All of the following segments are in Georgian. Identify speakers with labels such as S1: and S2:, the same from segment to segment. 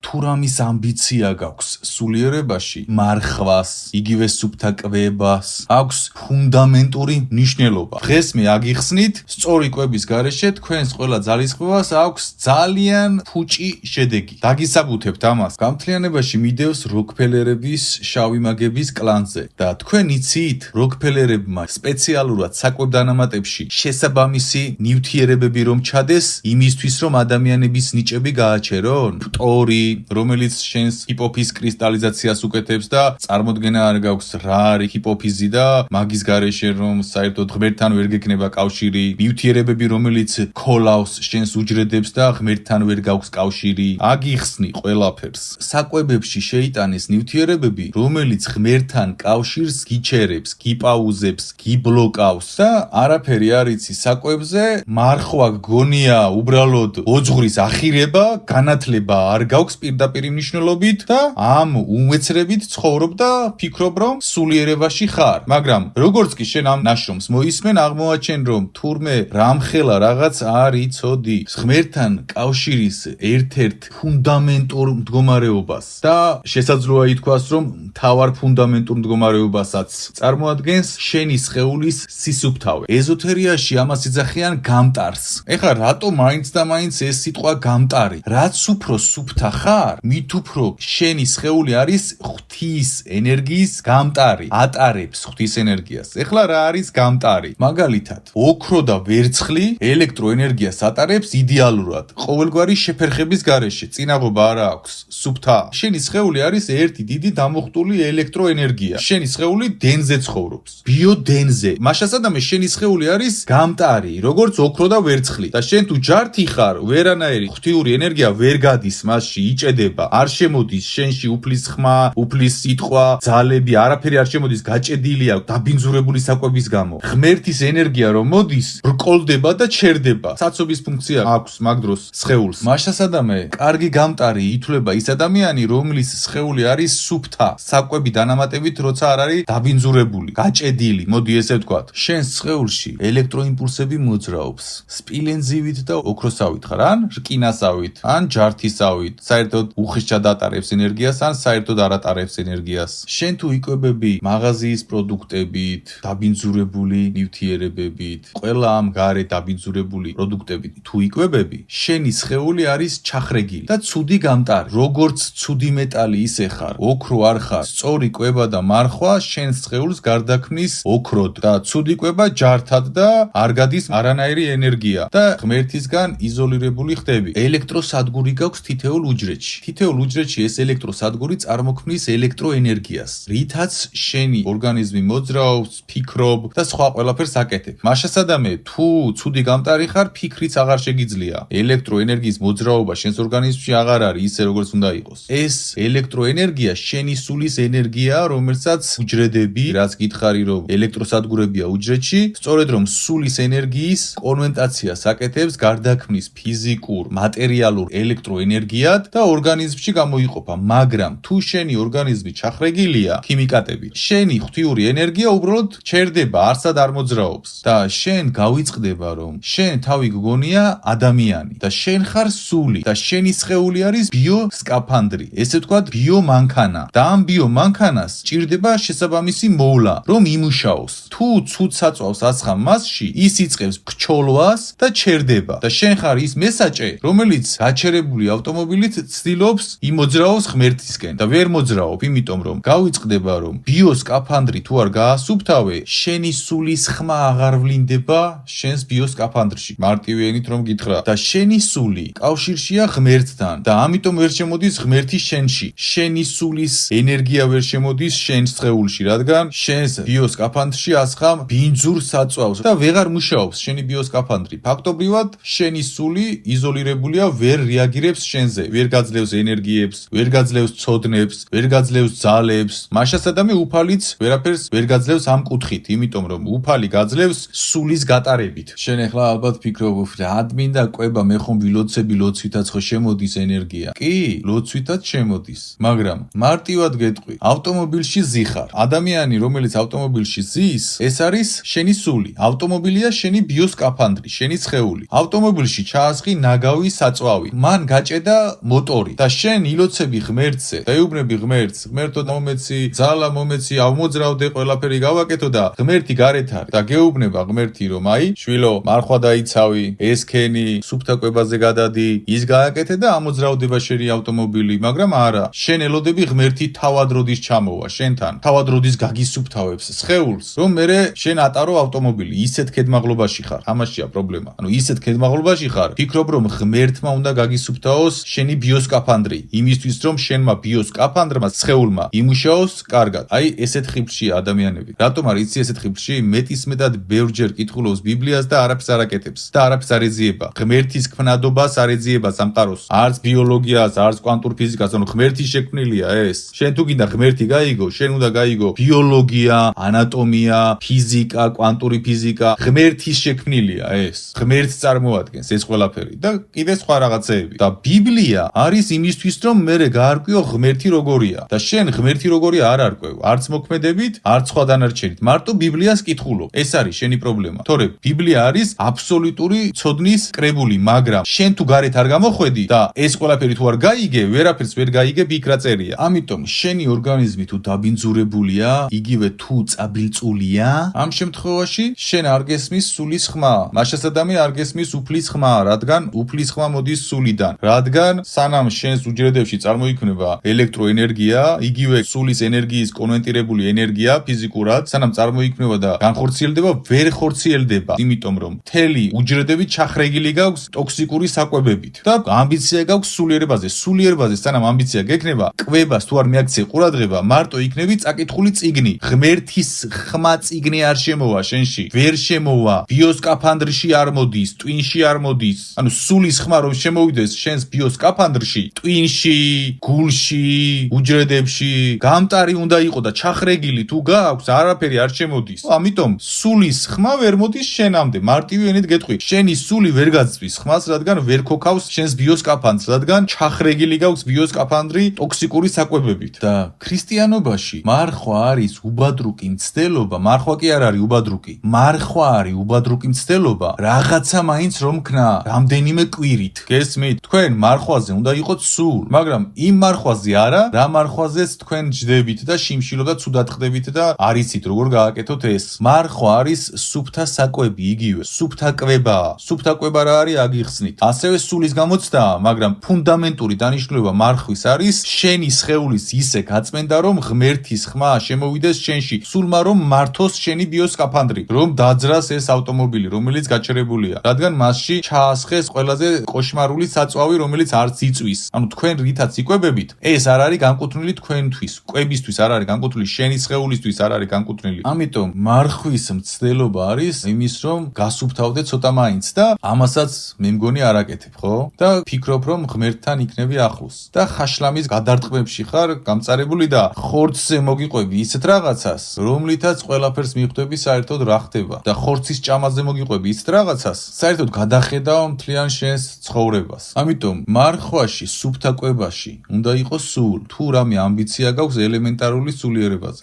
S1: თუ რამის ამბიცია გაქვს სულიერებაში, მარხვას, იგივე სუფთა კვებას, აქვს ფუნდამენტური მნიშვნელობა. დღეს მე აგიხსნით, სწორი კვების გარეშე თქვენს ყველა ძალისხმევას აქვს ძალიან ფუჭი შედეგი. დაგისაბუთებთ ამას. გამთლიანებაში მიდევს როკფელერების შავი მაგების კლანზე და თქვენ იცით, როკფელერებმა სპეციალურად საკვებ დანამატებში შესაბამისი ნივთიერებები რომ ჩადეს, იმისთვის რომ ადამიანების ნიჭები გააჩერონ. ფტორი, რომელიც შენს ჰიპოფიზ კრისტალიზაციას უკეთებს და წარმოდგენა არ გაქვს რა არის ჰიპოფიზი და მაგის გარეშე რომ საერთოდ ღმერთთან ვერ გექნება კავშირი, ნივთიერებები რომელიც ქოლავს შენს უჯრედებს და ღმერთთან ვერ გაქვს კავშირი. აგიხსნი ყველაფერს. საკვებებში შეიტანეს ნივთიერებები, რომელიც ღმერთთან კავშირს გიჩერებს, გიპაუზებს, გიბლოკავს და არაფერი არ იცი საკვებზე, მარხვა გგონია უბრალოდ ოძღვრის ახირება, განათლება არ გაქვს პირდაპირ მნიშვნელობით და ამ უმეცრებით ცხოვრობ და ფიქრობ რომ სულიერებაში ხარ. მაგრამ როგორც კი შენ ამ ნაშრომს მოისმენ, აღმოაჩენ რომ თურმე რამხელა რაღაც არ იცოდი ღმერთთან კავშირის ერთ-ერთ ფუნდამენტურ მდგომარეობას და შესაძლოა ითქვას რომ მთავარ ფუნდამენტურ მდგომარეობასაც წარმოადგენს შენი სხეულის სისუფთავე. ეზოთერიაში ამას იძახიან გამტარს. ეხლა რატო მაინც და მაინც ეს სიტყვა გამტარი? რაც უფრო სუფთა ხარ, მით უფრო შენი სხეული არის ღვთის ენერგიის გამტარი, ატარებს ღვთის ენერგიას. ეხლა რა არის გამტარი? მაგალითად, ოქრო და ვერცხლი ელექტროენერგიას ატარებს იდეალურად. ყოველგვარი შეფერხების გარეშე წინაღობა არ აქვს. სუფთა. შენი სხეული არის ერთი დიდი დამოხტული ელექტროენერგია. შენი სხეული დენზე ცხოვრობს. ბიოდენზე. მაშასადამე შენი სხეული არის გამტარი, როგორც ოქრო და ვერცხლი. და შენ თუ ჯართი ხარ, ვერანაირი ღვთიური ენერგია ვერ გადის მასში, იჭედება. არ შემოდის შენში უფლის ხმა, უფლის სიტყვა, ძალები, არაფერი არ შემოდის, გაჭედილია დაბინძურებული საკვების გამო. ღმერთის ენერგია რომ მოდის, ბრკოლდება და ჩერდება. საცობის ფუნქცია აქვს მაგ დროს სხეულს. მაშასადამე, კარგი გამტარი ითვლება ის ადამიანი, რომლის სხეული არის სუფთა, საკვები დანამატებით, როცა არ არის დაბინძურებული, გაჭედილი, მოდი ესე ვთქვათ. შენს სხეულში ელექტროიმპულსები მოძრაობს. სპილენძივით და ოქროსავით ხარ, ან რკინასავით, ან ჯართისავით. საერთოდ უხეშად ატარებს ენერგიას, ან საერთოდ არ ატარებს ენერგიას. შენ თუ იკვებები მაღაზიის პროდუქტებით, დაბინძურებული ნივთიერებებით, ყველა ამ გარე დაბინძურებული პროდუქტებით თუ იკვებები, შენი სხეული არის ჩახრეგილი და ცუდი გამტარი. როგორც ცუდი მეტალი ისე ხარ, ოქრო არ ხარ. სწორი კვება და მარხვა შენს სხეულს გარდაქმნის ოქროდ და ცუდი კვება ჯართად და არ გადის არანაირი ენერგია და ღმერთისგან იზოლირებული ხდები. ელექტროსადგური გაქვს თითოეულ უჯრედში. თითოეულ უჯრედში ეს ელექტროსადგური წარმოქმნის ელექტროენერგიას, რითაც შენი ორგანიზმი მოძრაობს, ფიქრობ და სხვა ყველაფერს აკეთებ. მაშასადამე, თუ ცუდი გამტარი ხარ, ფიქრიც აღარ შეგიძლია. ელექტროენერგიის მოძრაობა შენს ორგანიზმში აღარ არის ისე როგორც უნდა იყოს. ეს ელექტროენერგია შენი სულის ენერგია, რომელსაც უჯრედები, რაც გითხარი რომ ელექტროსადგურებია უჯრედში, სწორედ რომ სულის ენერგიის კონვერტაციას აკეთებს, გარდაქმნის ფიზიკურ, მატერიალურ ელექტროენერგიად და ორგანიზმში გამოიყოფა. მაგრამ თუ შენი ორგანიზმი ჩახრეგილია ქიმიკატებით, შენი ღვთიური ენერგია უბრალოდ ჩერდება, არსად არ მოძრაობს და შენ გავიწყდება რომ შენ თავი გგონია ადამიანი და შენ ხარ სული და შენი სხეული არის ბიოსკაფანდრი, ესე ვთქვათ ბიომანქანა და ამ ბიომანქანას ჭირდება შესაბამისი მოვლა, რომ იმუშაოს. თუ ცუდ საწვავს აცხამ მასში, ის იწყებს ქჩოლვას და ჩერდება და შენ ხარ ის მესაჭე, რომელიც გაჩერებული ავტომობილით ცდილობს იმოძრაოს ღმერთისკენ და ვერ მოძრაობ, იმიტომ რომ გავიწყდება რომ ბიოსკაფანდრი თუ არ გაასუფთავე, შენი სულის ხმა აღარ ვლინდება შენს ბიოსკაფანდრში. მარტივი ენით რომ გითხრა და შენი სული კავშირშია ღმერთთან და ამიტომ ვერ შემოდის ღმერთი შენში. შენი სულის ენერგია ვერ შემოდის შენს სხეულში, რადგან შენს ბიოსკაფანდრში ასხამ ბინძურ საწვავს და ვეღარ მუშაობს შენი ბიოსკაფანდრი. ფაქტობრივად შენი სული იზოლირებულია, ვერ რეაგირებს შენზე, ვერ გაძლევს ენერგიებს, ვერ გაძლევს ცოდნებს, ვერ გაძლევს ძალებს. მაშასადამე უფალიც ვერაფერს ვერ გაძლევს ამ კუთხით, იმიტომ რომ უფალი გაძლევს სულის გატარებით. შენ ახლა ალბათ ფიქრობ, რა მინდა კვება, მე ხომ ვილოცები, ლოცვითაც ხო შემოდის ენერგია. კი, ლოცვითაც შემოდის, მაგრამ მარტივად გეტყვი, ავტომობილში ზიხარ. ადამიანი, რომელიც ავტომობილში ზის, ეს არის შენი სული. ავტომობილია შენი ბიოსკაფანდრი, შენი სხეული. ავტომობილში ჩაასხი ნაგავი საწვავი. მან გაჭედა მოტორი. სწორი და შენ ილოცები ღმერთზე და ეუბნები ღმერთს, ღმერთო მომეცი, ძალა მომეცი, ავმოძრავდე, ყველაფერი გავაკეთო და ღმერთი გარეთ არის და გეუბნება ღმერთი რომ აი შვილო მარხვა დაიცავი, ესქენი, სუფთა კვებაზე გადადი, ის გააკეთე და ამოძრავდება შენი ავტომობილი, მაგრამ არა, შენ ელოდები ღმერთი თავად როდის ჩამოვა შენთან, თავად როდის გაგისუფთავებს სხეულს, რომ მერე შენ ატარო ავტომობილი, ისეთ ქედმაღლობაში ხარ, ამაშია პრობლემა. ანუ ისეთ ქედმაღლობაში ხარ, ფიქრობ რომ ღმერთმა უნდა გაგისუფთავოს შენი ბიოსკაფანდრი, იმისთვის რომ შენმა ბიოსკაფანდრმა სხეულმა იმუშაოს კარგად. აი ესეთ ხიფრშია ადამიანები. რატომ არის იცი ესეთ ხიფრში? მეტისმეტად ბევრჯერ კითხულობს ბიბლიას და არაფერს არ აკეთებს და არაფერს არ ეძიება. ღმერთის ქმნადობას არ ეძიება სამყაროს. არც ბიოლოგიას, არც კვანტურ ფიზიკას, ანუ ღმერთი შექმნილია ეს. შენ თუ გინდა ღმერთი გაიგო, შენ უნდა გაიგო ბიოლოგია, ანატომია, ფიზიკა, კვანტური ფიზიკა. ღმერთის შექმნილია ეს. ღმერთს წარმოადგენს ეს ყველაფერი და კიდე სხვა რაღაცეები. და ბიბლია არის იმისთვის, რომ მერე გაარკვიო ღმერთი როგორია და შენ ღმერთი როგორია არ არკვევ, არც მოქმედებით, არც სხვა დანარჩენით. მარტო ბიბლიას კითხულობ. ეს არის შენი პრობლემა. თორე ბიბლია არის აბსოლუტური ცოდნის კრებული, მაგრამ შენ თუ გარეთ არ გამოხვედი და ეს ყველაფერი თუ არ გაიგე, ვერაფერს ვერ გაიგებ, იქ რა წერია. ამიტომ შენი ორგანიზმი თუ დაბინძურებულია, იგივე თუ წაბილწულია, ამ შემთხვევაში შენ არ გესმის სულის ხმა. მაშასადამე არ გესმის უფლის ხმა, რადგან უფლის ხმა მოდის სულიდან. რადგან სანამ შენს უჯრედებში წარმოიქმნება ელექტროენერგია, იგივე სულის ენერგიის კონვერტირებული ენერგია ფიზიკურად, სანამ წარმოიქმნება და განხორციელდება, ვერ ხორციელდება, იმიტომ რომ მთელი უჯრედები ჩახრეგილი გაქვს ტოქსიკური საკვებებით და ამბიცია გაქვს სულიერებაზე. სულიერებაზე სანამ ამბიცია გექნება, კვებას თუ არ მიაქცე ყურადღება, მარტო იქნები წაკითხული წიგნი. ღმერთის ხმა წიგნი არ შემოვა შენში, ვერ შემოვა, ბიოსკაფანდრში არ მოდის, ტვინში არ მოდის. ანუ სულის ხმა რომ შემოვიდეს შენს ბიოსკაფანდრში, ტვინში, გულში, უჯრედებში, გამტარი უნდა იყო და ჩახრეგილი თუ გააქვს, არაფერი არ შემოდის. ამიტომ სულის ხმა ვერ მოდის შენამდე. მარტივი ენით გეტყვი, შენი სული ვერ გაწვის ხმას, რადგან ვერ ქოქავს შენს ბიოსკაფანდრს, რადგან ჩახრეგილი გაქვს ბიოსკაფანდრი ტოქსიკური საკვებებით. და ქრისტიანობაში მარხვა არის უბადრუკი მცდელობა, მარხვა კი არ არის უბადრუკი. მარხვა არის უბადრუკი მცდელობა, რაღაცა მაინც რომ ქნა, რამდენიმე კვირით. გესმით? თქვენ მარხვაზე უნდა იყოთ სულ, მაგრამ იმ მარხვაზე არა, რა მარხვაზეც თქვენ ჯდებით და შიმშილო და ცუდად ხდებით და არ იცით როგორ გააკეთოთ ეს. მარხვა არის სუფთა საკვები, იგივე სუფთა კვებაა. სუფთა კვება რა არის აგიხსნით. ასევე სულის გამოცდა, მაგრამ ფუნდამენტური დანიშნულება მარხვის არის შენი სხეულის ისე გაწმენდა, რომ ღმერთის ხმა შემოვიდეს შენში, სულმა რომ მართოს შენი ბიოსკაფანდრი, რომ დაძრას ეს ავტომობილი, რომელიც გაჩერებულია, რადგან მასში ჩაასხეს ყველაზე კოშმარული საწვავი, რომელიც არც იწვის. ანუ თქვენ რითაც იკვებებით, ეს არ არის განკუთვნილი თქვენთვის, კვებისთვის არ არის განკუთვნილი, შენი სხეულისთვის არ არის განკუთვნილი. ამიტომ მარხვის მცდელობა არის იმის, რომ გასუფთავდე ცოტა მაინც და ამასაც მე მგონი არ აკეთებ, ხო? და ფიქრობ, რომ ღმერთთან იქნები ახლოს. და ხაშლამის გადარტყმებში ხარ გამწარებული და ხორცზე მოგიყვები ისეთ რაღაცას, რომლითაც ყველაფერს მიხვდები საერთოდ რა ხდება და ხორცის ჭამაზე მოგიყვები ისეთ რაღაცას, საერთოდ გადახედავ მთლიან შენს ცხოვრებას. ამიტომ მარხვაში, სუფთა კვებაში უნდა იყოს სულ. თუ რამე ამბიცია გაქვს ელემენტარული სულიერებაზე.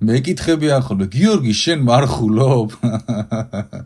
S1: მეკითხები ახლა, გიორგი, შენ მარხულობ?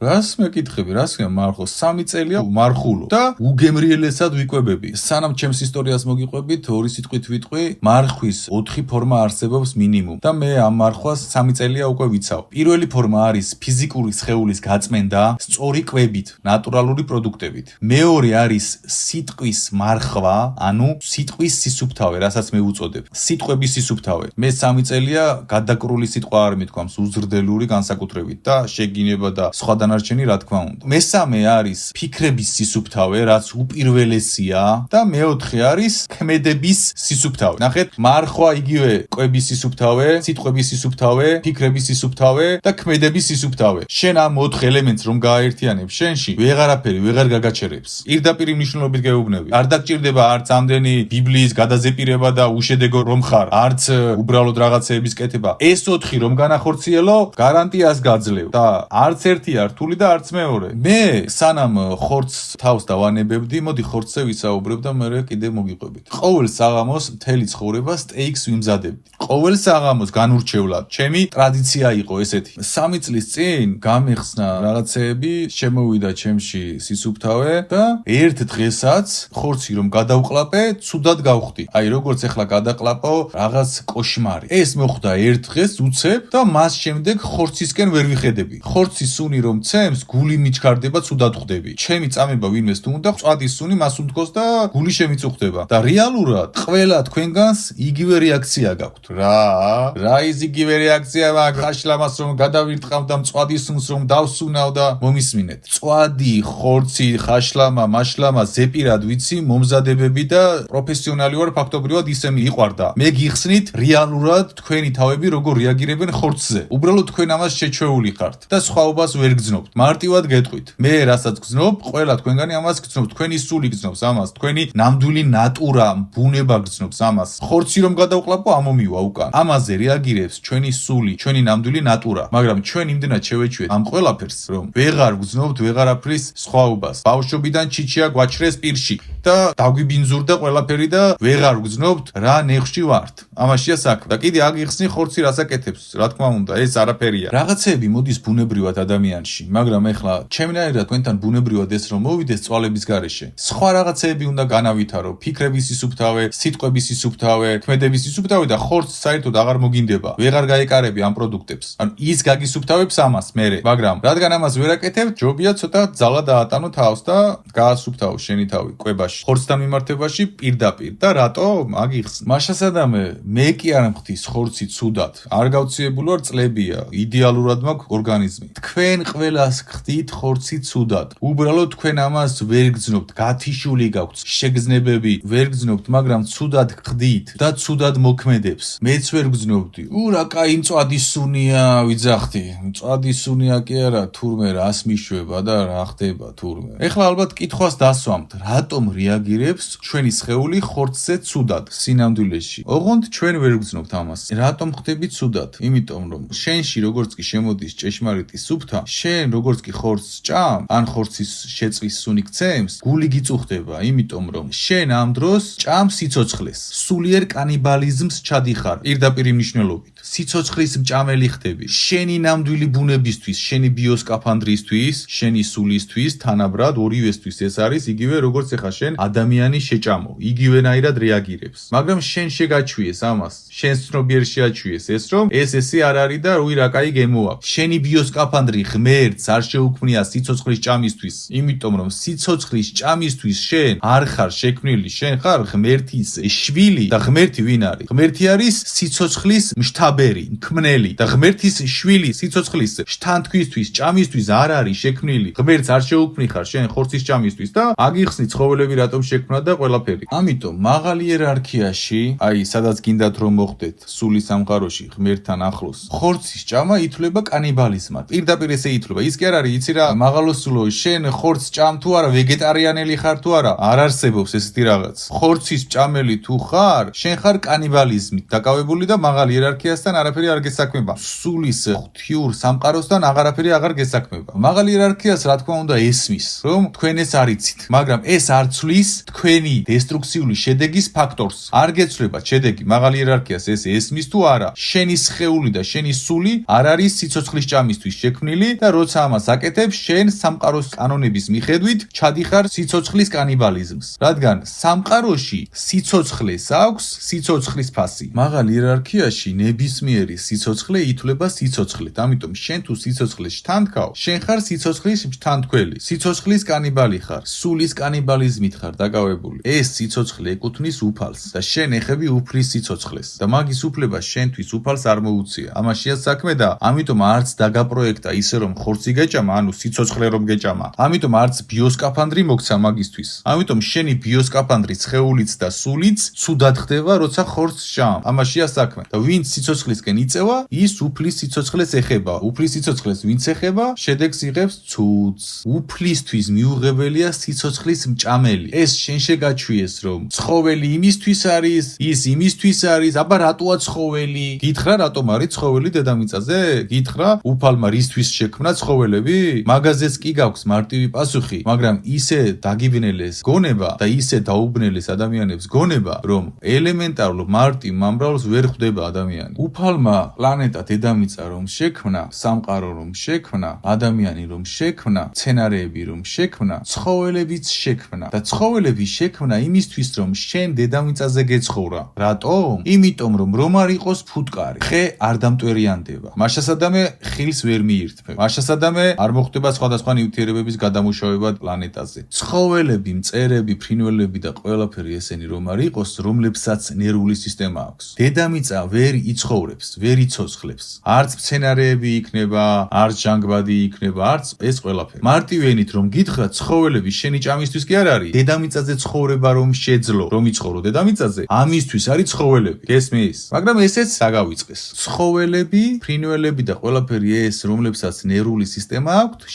S1: რას მეკითხები, რას მარხო? 3 წელია მარხულობ და უგემრიელესად ვიკვებები. სანამ ჩემს ისტორიას მოგიყვებით, 2 სიტყვით ვიტყვი, მარხვის 4 ფორმა არსებობს მინიმუმ და მე ამ მარხვას 3 წელია უკვე ვიცავ. პირველი ფორმა არის ფიზიკური სხეულის გაწმენდა სწორი კვებით, ნატურალური პროდუქტებით. მეორე არის სიტყვის მარხვა, ანუ სიტყვის სისუფთავე, რასაც მე ვუწოდებ. სიტყვების სისუფთავე. მე 3 წელია გადაკრული სიტყვა არ მithქვამს უზრდელური განსაკუთრებით და შეგინება და სხვა დანარჩენი რა თქმა უნდა. მესამე არის ფიქრების სისუფთავე, რაც უპირველესია და მეოთხე არის ქმედების სისუფთავე. ნახეთ, მარხვა იგივე კვების სისუფთავე, სიტყვების სისუფთავე, ფიქრების სისუფთავე და ქმედების სისუფთავე. შენ ამ 4 ელემენტს რომ გააერთიანებ შენში, ვეღარაფერი ვეღარ გაგაჩერებს. პირდაპირ მნიშვნელობით გეუბნები. არ დაგჭირდება არც ამდენი ბიბლიის გადაზეპირება და უშედეგო რომ ხარ, არც უბრალოდ რაღაცეების კეთება. ეს 4 რომ განახორციელო, გარანტიას გაძლევ და არც ერთი არ რთული და არც მეორე. მე სანამ ხორცს თავს დავანებებდი, მოდი ხორცზე ვისაუბრებ და მე კიდე მოგიყვებით. ყოველ საღამოს მთელი ცხოვრება სტეიქს ვიმზადებდი. ყოველ საღამოს განურჩევლად. ჩემი ტრადიცია იყო ესეთი. 3 წლის წინ გამიხსნა რაღაცეები, შემოვიდა ჩემში სისუფთავე და ერთ დღესაც ხორცი რომ გადავყლაპე, ცუდად გავხდი. აი როგორც ეხლა გადაყლაპო რაღაც კოშმარი. ეს მოხდა ერთ დღეს უცებ და მას შემდეგ ხორცისკენ ვერ ვიხედები. ხორცის სუნი რომ ცემს, გული მიჩქარდება, ცუდად ხვდები. ჩემი წამება ვინმეს თუ უნდა, წვადის სუნი მას უმდგოს და გული შემიწუხდება. და რეალურად ყველა თქვენგანს იგივე რეაქცია გაქვთ. რა ის იგივე რეაქცია მაქვს, ხაშლამას რომ გადავირტყავ და მწვადის სუნს რომ დავსუნავ და მომისმინეთ. წვადი, ხორცი, ხაშლამა, მაშლამა, ზეპირად ვიცი, მომზადებები და პროფესიონალი ვარ ფაქტობრივად ისე მიიყვარდა. მე გიხსნით რეალურად თქვენი თავები როგორ რეაგირებენ ხორცზე. უბრალოდ თქვენ ამას შეჩვეული ხართ და სხვაობას ვერ გძნობთ. მარტივად გეტყვით. მე რასაც გძნობ, ყველა თქვენგანი ამას გძნობთ. თქვენი სული გძნობს ამას, თქვენი ნამდვილი ნატურა, ბუნება გძნობს ამას. ხორცი რომ გადავყლაპო, ამომივა უკან. ამაზე რეაგირებს ჩვენი სული, ჩვენი ნამდვილი ნატურა. მაგრამ ჩვენ იმდენად შევეჩვიეთ ამ ყველაფერს, რომ ვეღარ გძნობთ ვეღარაფრის სხვაობას. ბავშვობიდან ჩიჩია გვაჩრეს პირში და დაგვიბინძურდა ყველაფერი და ვეღარ გძნობთ რა ნეხში ვართ. ამაშია საქმე. და კიდე აგიხსნი ხორცი რასაკეთებს, რა თქმა უნდა, ეს არაფერია. რაღაცები მოდის ბუნებრივად ადამიანში, მაგრამ ეხლა ჩემნაირად თქვენთან ბუნებრივად ეს რომ მოვიდეს წვალების გარეშე. სხვა რაღაცეები უნდა განავითარო, ფიქრების სისუფთავე, სიტყვების სისუფთავე, ქმედების სისუფთავე და ხორცს საერთოდ აღარ მოგინდება. ვეღარ გაეკარები ამ პროდუქტებს. ანუ ის გაგისუფთავებს ამას მერე, მაგრამ რადგან ამას ვერ აკეთებ, ჯობია ცოტა ძალა დაატანო თავს და გაასუფთავო შენი თავი კვებაში. ხორცთან მიმართებაში პირდაპირ და რატო აგიხსნ. მაშასადამე მე კი არ მხდის ხორცი ცუდად. არ გავციებული ვარ წლებია, იდეალურად მაქვს ორგანიზმი. თქვენ ყველას ხდით ხორცი ცუდად. უბრალოდ თქვენ ამას ვერ გძნობთ, გათიშული გაქვთ, შეგრძნებები ვერ გძნობთ, მაგრამ ცუდად ხდით და ცუდად მოქმედებს. მეც ვერ გძნობდი. რა კაი მწვადის სუნია, ვიძახდი. მწვადის სუნია კი არა, თურმე რას მიშვება და რა ხდება თურმე. ეხლა ალბათ კითხვას დასვამთ, რატომ რეაგირებს ჩვენი სხეული ხორცზე ცუდად სინამდვილეში? ოღონდ ჩვენ ვერ გძნობთ ამას. რატომ ხდები ცუდად? იმიტომ რომ შენში როგორც კი შემოდის ჭეშმარიტი სუფთა, შენ როგორც კი ხორცს ჭამ, ან ხორცის შეწვის სუნი გცემს, გული გიწუხდება, იმიტომ რომ შენ ამ დროს ჭამ სიცოცხლეს. სულიერ კანიბალიზმს ჩადიხარ პირდაპირ მნიშვნელობით. სიცოცხლის მჭამელი ხდები. შენი ნამდვილი ბუნებისთვის, შენი ბიოსკაფანდრისთვის, შენი სულისთვის, თანაბრად ორივესთვის ეს არის იგივე როგორც ეხა შენ ადამიანი შეჭამო, იგივენაირად რეაგირებს. მაგრამ შენ შეგაჩვიეს ამას. შენ ცნობიერ შეაჩვიეს ეს რომ ესე არ არის და რუი რა კაი გემოაქვს. შენი ბიოსკაფანდრი ღმერთს არ შეუქმნია სიცოცხლის ჭამისთვის, იმიტომ რომ სიცოცხლის ჭამისთვის შენ არ ხარ შექმნილი, შენ ხარ ღმერთის შვილი და ღმერთი ვინ არის? ღმერთი არის სიცოცხლის მშთაბერი, მქმნელი და ღმერთის შვილი სიცოცხლის შთანთქვისთვის, ჭამისთვის არ არის შექმნილი. ღმერთს არ შეუქმნიხარ შენ ხორცის ჭამისთვის და აგიხსნი ცხოველები რატომ შექმნა და ყველაფერი. ამიტომ მაღალ იერარქიაში, აი სადაც გინდათ რომ მოხდეთ სულის სამყაროში ღმერთთან ახლოს, ხორცის ჭამა ითვლება კანიბალიზმად. პირდაპირ ესე ითვლება. ის კი არ არის, იცი რა, მაღალო სულო, შენ ხორცს ჭამ თუ არა, ვეგეტარიანელი ხარ თუ არა, არ არსებობს ესეთი რაღაც. ხორცის ჭამელი თუ ხარ, შენ ხარ კანიბალიზმით დაკავებული და მაღალ იერარქიასთან არაფერი არ გესაქმება. სულის ღვთიურ სამყაროსთან აღარაფერი აღარ გესაქმება. მაღალ იერარქიას რა თქმა უნდა ესმის, რომ თქვენ ეს არიცით, მაგრამ ეს არ ცვლის თქვენი დესტრუქციული შედეგის ფაქტორს. არ გეცვლება შედეგი მაღალ იერარქიას ეს ესმის თუ არა. შენი სხეული და შენი სული არ არის სიცოცხლის ჭამისთვის შექმნილი და როცა ამას აკეთებ, შენ სამყაროს კანონების მიხედვით ჩადიხარ სიცოცხლის კანიბალიზმს. რადგან სამყაროში სიცოცხლეს აქვს სიცოცხლის ფასი. მაღალ იერარქიაში ნებისმიერი სიცოცხლე ითვლება სიცოცხლეთ. ამიტომ შენ თუ სიცოცხლეს შთანთქავ, შენ ხარ სიცოცხლის შთანთქველი. სიცოცხლის კანიბალი ხარ, სულის კანიბალიზმით ხარ დაკავებული. ეს სიცოცხლე ეკუთვნის უფალს და შენ ეხები უფლის სიცოცხლეს და მაგის უფლება შენთვის უფალს არ მოუწია. ამაშია საქმე და ამიტომ არც დაგაპროექტა ისე რომ ხორცი გეჭამა, ანუ სიცოცხლე რომ გეჭამა. ამიტომ არც ბიოსკაფანდრი მოგცა მაგისთვის. ამიტომ შენი ბიოსკაფანდრი სხეულიც და სულიც ცუდად ხდება, როცა ხორცს ჭამ. ამაშია საქმე. და ვინც სიცოცხლისკენ იწევა, ის უფლის სიცოცხლეს ეხება. უფლის სიცოცხლეს ვინც ეხება, შედეგს იღებს ცუდს. უფლისთვის მიუღებელია სიცოცხლის მჭამელი. ეს შენ შეგაჩვიეს, რომ ცხოველი იმისთვის არის, ის იმისთვის არის, აბა რატოა ცხოველი? გითხრა რატომ არის ცხოველი დედამიწაზე? გითხრა უფალმა რისთვის შექმნა ცხოველები? მაგაზეც კი გაქვს მარტივი პასუხი, მაგრამ ისე დაგიბნელეს გონება და ისე დაუბნელეს ადამიანებს გონება, რომ ელემენტარულ მარტივ მომრავლ სახელს ვერ ხვდება ადამიანი. უფალმა პლანეტა დედამიწა რომ შექმნა, სამყარო რომ შექმნა, ადამიანი რომ შექმნა, მცენარეები რომ შექმნა, ცხოველებიც შექმნა და ცხოველები შექმნა იმისთვის რომ შენ დედამიწაზე გეცხოვრა. რატომ? იმიტომ რომ არ იყოს ფუტკარი, ხე არ დამტვერიანდება. მაშასადამე ხილს ვერ მიირთმევ. მაშასადამე არ მოხდება სხვადასხვა ნივთიერებების გადამუშავება პლანეტაზე. ცხოველები, მწერები, ფრინველები და ყველაფერი ესენი რომ არ იყოს, რომლებსაც ნერვული სისტემა აქვს. დედამიწა ვერ იცხოვრებს, ვერ იცოცხლებს. არც მცენარეები იქნება, არც ჟანგბადი იქნება, არც ეს ყველაფერი. მარტივენით რომ გითხრა, ცხოველები შენი ჭამისთვის კი არ არის. დედამიწაზე ცხოვრება რომ შეძლო, რომ იცხოვრო დედამიწაზე, ამისთვის არის ცხოველები. გესმის? მაგრამ ესეც დაგავიწყეს. ცხოველები, ფრინველები და ყველაფერი ეს, რომლებსაც ნერვული სისტემა აქვს,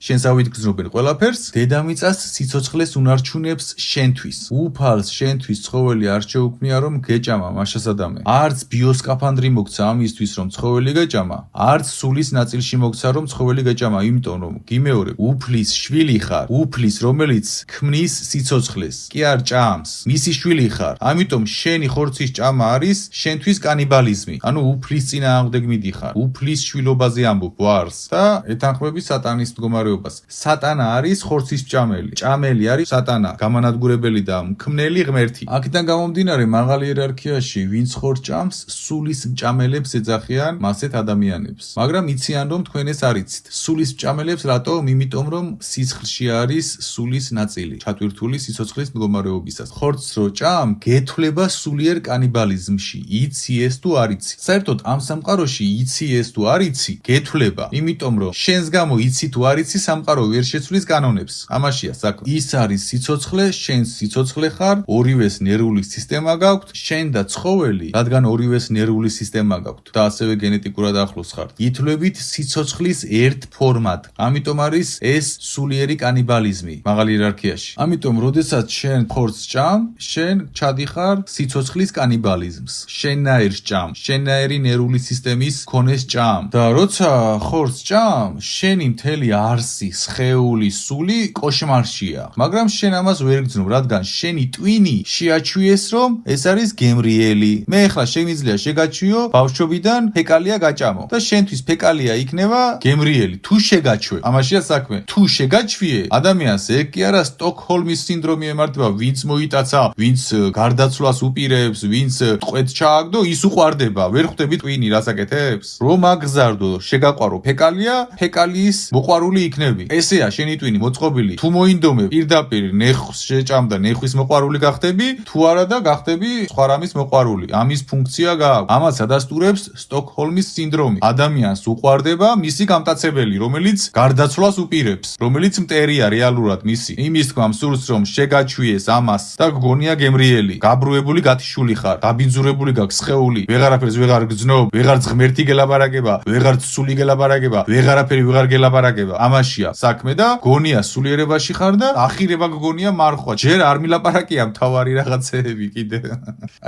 S1: შენსავით გრძნობენ ყველაფერს, დედამიწას სიცოცხლეს უნარჩუნებს შენთვის. უფალს შენთვის ცხოველი არ შეუქმნია რომ გეჭამა მაშასადამე. არც ბიოსკაფანდრი მოგცა ამისთვის რომ ცხოველი გეჭამა, არც სულის ნაწილში მოგცა რომ ცხოველი გეჭამა, იმიტომ რომ გიმეორებ, უფლის შვილი ხარ, უფლის რომელიც ქმნის სიცოცხლეს, კი არ ჭამს, მისი შვილი ხარ. ამიტომ შენი ხორცის ჭამა არის შენთვის კანიბალიზმი. ანუ უფლის წინააღმდეგ მიდიხარ, უფლის შვილობაზე ამბობ ვარს და ეთანხმები სატანის მდგომარეობას. სატანა არის ხორცის ჭამელი, ჭამელი არის სატანა, გამანადგურებელი და მქმნელი ღმერთი. აქედან გამომდინარე მაღალ იერარქიაში ვინც ხორცს ჭამს, სულის მჭამელებს ეძახიან მასეთ ადამიანებს. მაგრამ იციან რომ თქვენ ეს არ იცით. სულის მჭამელებს რატომ? იმიტომ რომ სისხლში არის სულის ნაწილი, ჩატვირთული სიცოცხლის მდგომარეობისას. ხორცს რო ჭამ, გეთვლება სულიერ კანიბალიზმში. იცი ეს თუ არ იცი? საერთოდ ამ სამყაროში იცი ეს თუ არ იცი? გეთვლება. იმიტომ რომ შენს გამო იცი თუ არ იცი, სამყარო ვერ შეცვლის კანონებს. ამაშია საქმე. ის არის სიცოცხლე, შენ სიცოცხლე ხარ, ორივეს ნერვული სისტემა გაქვთ, შენ და ცხოველი, რადგან ორივეს ნერვული სისტემა გაქვთ და ასევე გენეტიკურად ახლოს ხართ. ითვლებით სიცოცხლის ერთ ფორმად. ამიტომ არის ეს სულიერი კანიბალიზმი მაღალ იერარქიაში. ამიტომ, როდესაც შენ ხორცს ჭამ, შენ ჩადიხარ სიცოცხლის კანიბალიზმს. შენნაირ ჭამ, შენნაირი ნერვული სისტემის მქონეს ჭამ. და როცა ხორცს ჭამ, შენი მთელი არსი, სხეული, სული კოშმარშია. მაგრამ შენ ამას ვერ გძნობ, რადგან შენი ტვინი შეაჩვიეს რომ ეს არის გემრიელი. მე ახლა შემიძლია შეგაჩვიო ბავშვობიდან ფეკალია გაჭამო და შენთვის ფეკალია იქნება გემრიელი. თუ შეგაჩვე, ამაშია საქმე. თუ შეგაჩვიე, ადამიანს ეგ კი არა სტოკჰოლმის სინდრომი ემართება, ვინც მოიტაცა, ვინც გარდაცვლას უპირებს, ვინც ტყვედ ჩააგდო, ის უყვარდება. ვერ ხვდები ტვინი რასაკეთებს? რომ აგზარდო, შეგაყვარო ფეკალია, ფეკალიის მოყვარული იქნები. ესეა შენი ტვინი მოწყობილი. თუ მოინდომებ პირდაპირ ნეხვს შეჭამ და ნეხვის მოყვარული გახდები, თუ არა და გახდები სხვა რამის მოყვარული. ამის ფუნქცია გააქვს. ამას ადასტურებს სტოკჰოლმის სინდრომი. ადამიანს უყვარდება მისი გამტაცებელი, რომელიც გარდაცვლას უპირებს, რომელიც მტერია რეალურად მისი. იმის თქმამ სურს რომ შეგაჩვიეს ამას და გგონია გემრიელი. გაბრუებული გათიშული ხარ, გაბინძურებული გაქვს სხეული, ვეღარაფერს ვეღარ გძნობ, ვეღარც ღმერთი გელაპარაკება, ვეღარც სული გელაპარაკება, ვეღარაფერი ვეღარ გელაპარაკება. ამაშია საქმე და გონია სულიერებაში ხარ და ახირება გგონია მარხვა. ჯერ არ მილაპარაკია მთავარი რაღაცეები კიდე.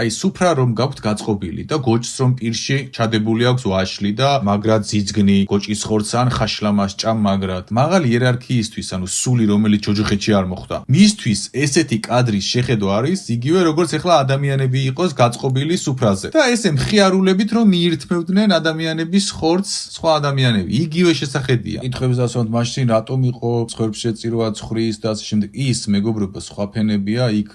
S1: აი სუფრა რომ გაქვთ გაწყობილი და გოჭს რომ პირში ჩადებული აქვს ვაშლი და მაგრად ძიძგნი, გოჭის ხორცს ან ხაშლამას ჭამ მაგრად. მაღალი იერარქიისთვის, ანუ სული რომელიც ჯოჯოხეთში არ მოხვდა. მისთვის ესეთი კადრის შეხედვა არის იგივე როგორც ახლა ადამიანები იყოს გაწყობილი სუფრაზე. და ესე მხიარულებით რომ მიირთმევდნენ ადამიანების ხორცს სხვა ადამიანები. იგივე შესახედია. კითხვებს დასვამთ მაშინ რატომ იყო სხვერპშეწირვა ცხვრის და ასე შემდეგ. ის მეგობრებო სხვა ფენებია, იქ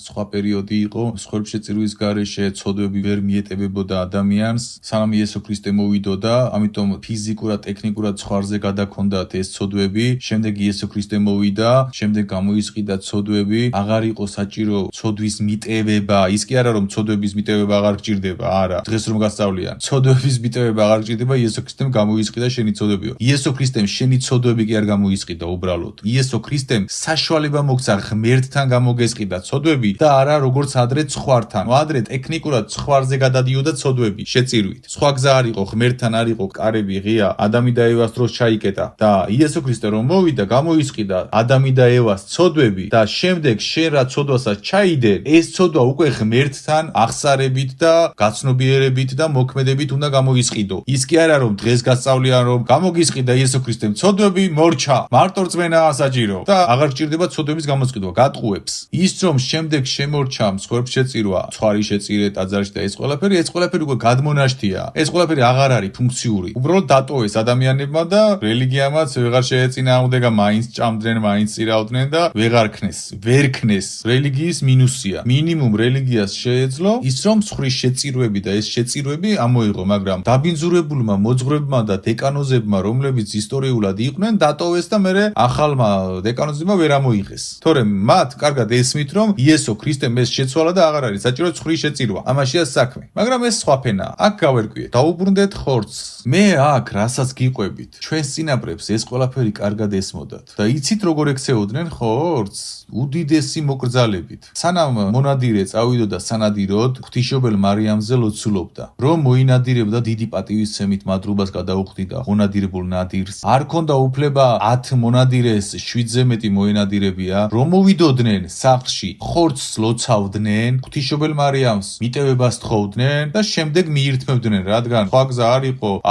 S1: სხვა პერიოდი იყო, სხვერპშეწირვის გარეშე ცოდვები ვერ მიეტებებოდა ადამიანს, სანამ იესო ქრისტე მოვიდოდა, ამიტომ ფიზიკურად, ტექნიკურად ცხვარზე გადაქონდათ ეს ცოდვები, შემდეგ იესო ქრისტე მოვიდა, შემდეგ გამოისყიდა ცოდვები, აღარ იყო საჭირო ცოდვის მიტევება, ის კი არა რომ ცოდვების მიტევება აღარ გჭირდება, არა, დღეს რომ გასწავლიან, ცოდვების მიტევება აღარ გჭირდება, იესო ქრისტემ გამოისყიდა შენი ცოდვებიო. იესო ქრისტემ შენი ცოდვები კი არ გამოისყიდა უბრალოდ. იესო ქრისტემ საშუალება მოგცა ღმერთთან გამოგესყიდა ცოდვები და არა როგორც ადრე ცხვართან. ადრე ტექნიკურად ცხვარზე გადადიოდა ცოდვები შეწირვით. სხვა გზა არ იყო, ღმერთთან არ იყო კარები ღია, ადამი და ევას დროს ჩაიკეტა და იესო ქრისტე რომ მოვიდა, გამოისყიდა ადამი და ევას ცოდვები და შემდეგ შენ რა ცოდვასაც ჩაიდე, ეს ცოდვა უკვე ღმერთთან აღსარებით და გაცნობიერებით და მოქმედებით უნდა გამოისყიდო. ის კი არა რომ დღეს გასწავლიან რომ გამოგისყიდა იესო ქრისტემ ცოდვები, მორჩა, მარტო რწმენაა საჭირო და აღარ გჭირდება ცოდვების გამოწყიდვა, გატყუებს. ის რომ შემდეგ შემორჩა მსხვერპლშეწირვა, ცხვარი შეწირე მივიდეთ ტაძარში და ეს ყველაფერი უკვე გადმონაშთია. ეს ყველაფერი აღარ არის ფუნქციური. უბრალოდ დატოვეს ადამიანებმა და რელიგიამაც ვეღარ შეეწინააღმდეგა, მაინც ჭამდნენ, მაინც წირავდნენ და ვერ ქნეს. რელიგიის მინუსია. მინიმუმ რელიგიას შეეძლო ის რომ მსხვრის შეწირვები და ეს შეწირვები ამოიღო, მაგრამ დაბინძურებულმა მოძღვრებმა და დეკანოზებმა, რომლებიც ისტორიულად იყვნენ, დატოვეს და მერე ახალმა დეკანოზებმა ვერ ამოიღეს. თორემ მათ კარგად ესმით რომ იესო ქრისტემ ეს შეცვალა და აღარ არის საჭირო ცხვრის შეწირვა. ამაშია საქმე. მაგრამ ეს სხვა ფენაა. აქ გავერკვიეთ. დაუბრუნდეთ ხორცს. მე აქ რასაც გიყვებით, ჩვენს წინაპრებს ეს ყველაფერი კარგად ესმოდათ. და იცით როგორ ექცეოდნენ ხორცს? უდიდესი მოკრძალებით. სანამ მონადირე წავიდოდა სანადიროდ, ღვთისმშობელ მარიამზე ლოცულობდა. რომ მოინადირებდა დიდი პატივისცემით მადლობას გადაუხდიდა მონადირებულ ნადირს. არ ქონდა უფლება 10 მონადირეს 7-ზე მეტი მოინადირებია, რომ მოვიდოდნენ სახლში, ხორცს ლოცავდნენ, ღვთისმშობელ მარიამს მიტევებას თხოვდნენ და შემდეგ მიირთმევდნენ, რადგან სხვა გზა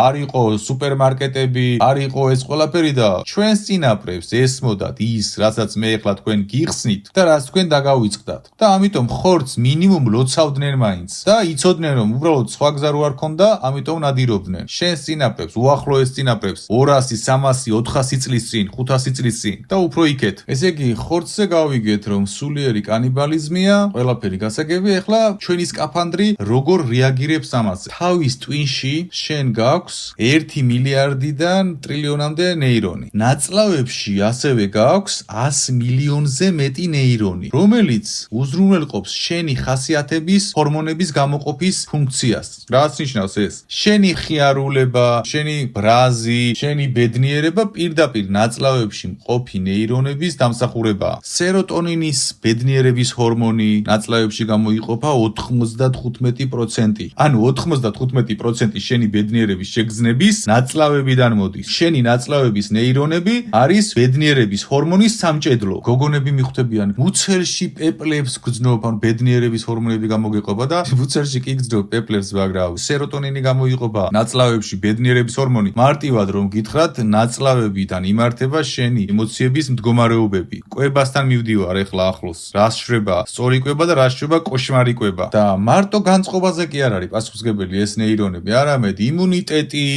S1: არ იყო სუპერმარკეტები, არ იყო ეს ყველაფერი და ჩვენს წინაპრებს ესმოდათ ის, რასაც მე ახლა თქვენ გიხსნით და რაც თქვენ დაგავიწყდათ. და ამიტომ ხორცს მინიმუმ ლოცავდნენ მაინც და იცოდნენ რომ უბრალოდ სხვა გზა რო არ ქონდა, ამიტომ ნადირობდნენ. შენს წინაპრებს, უახლოეს წინაპრებს 200, 300, 400 წლის წინ, 500 წლის წინ და უფრო იქეთ. ესე იგი, ხორცზე გავიგეთ რომ სულიერი კანიბალიზმია, ყველაფერი გასაგები. ახლა ჩვენი სკაფანდრი როგორ რეაგირებს ამაზე? თავის ტვინში შენ გაქვს 1 მილიარდიდან ტრილიონამდე ნეირონი. ნაწლავებში ასევე გაქვს 100 მილიონზე მეტი ნეირონი, რომელიც უზრუნველყოფს შენი ხასიათების ჰორმონების გამოყოფის ფუნქციას. რაც ნიშნავს ეს? შენი ხიარულება, შენი ბრაზი, შენი ბედნიერება პირდაპირ ნაწლავებში მყოფი ნეირონების დამსახურებაა. სეროტონინის ბედნიერების ჰორმონი ნაწლავებში გამოიყოფა 95%. ანუ 95% შენი ბედნიერების შეგრძნების ნაწლავებიდან მოდის. შენი ნაწლავების ნეირონები არის ბედნიერების ჰორმონის სამჭედლო. გოგონები მიხვდებიან, მუცელში პეპლებს გძნობ, ან ბედნიერების ჰორმონები გამოგეყოფა და მუცელში კი გძნობ პეპლებს, მაგრამ სეროტონინი გამოიყოფა ნაწლავებში ბედნიერების ჰორმონი. მარტივად რომ გითხრათ, ნაწლავებიდან იმართება შენი ემოციების მდგომარეობები. კვებასთან მივდივარ ახლა ახლოს. რას შრება? სწორი კვება და რას შრება? კოშმარი კვება. და მარტო განწყობაზე კი არ არის პასუხისმგებელი ეს ნეირონები, არამედ იმუნიტეტი,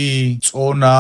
S1: წონა,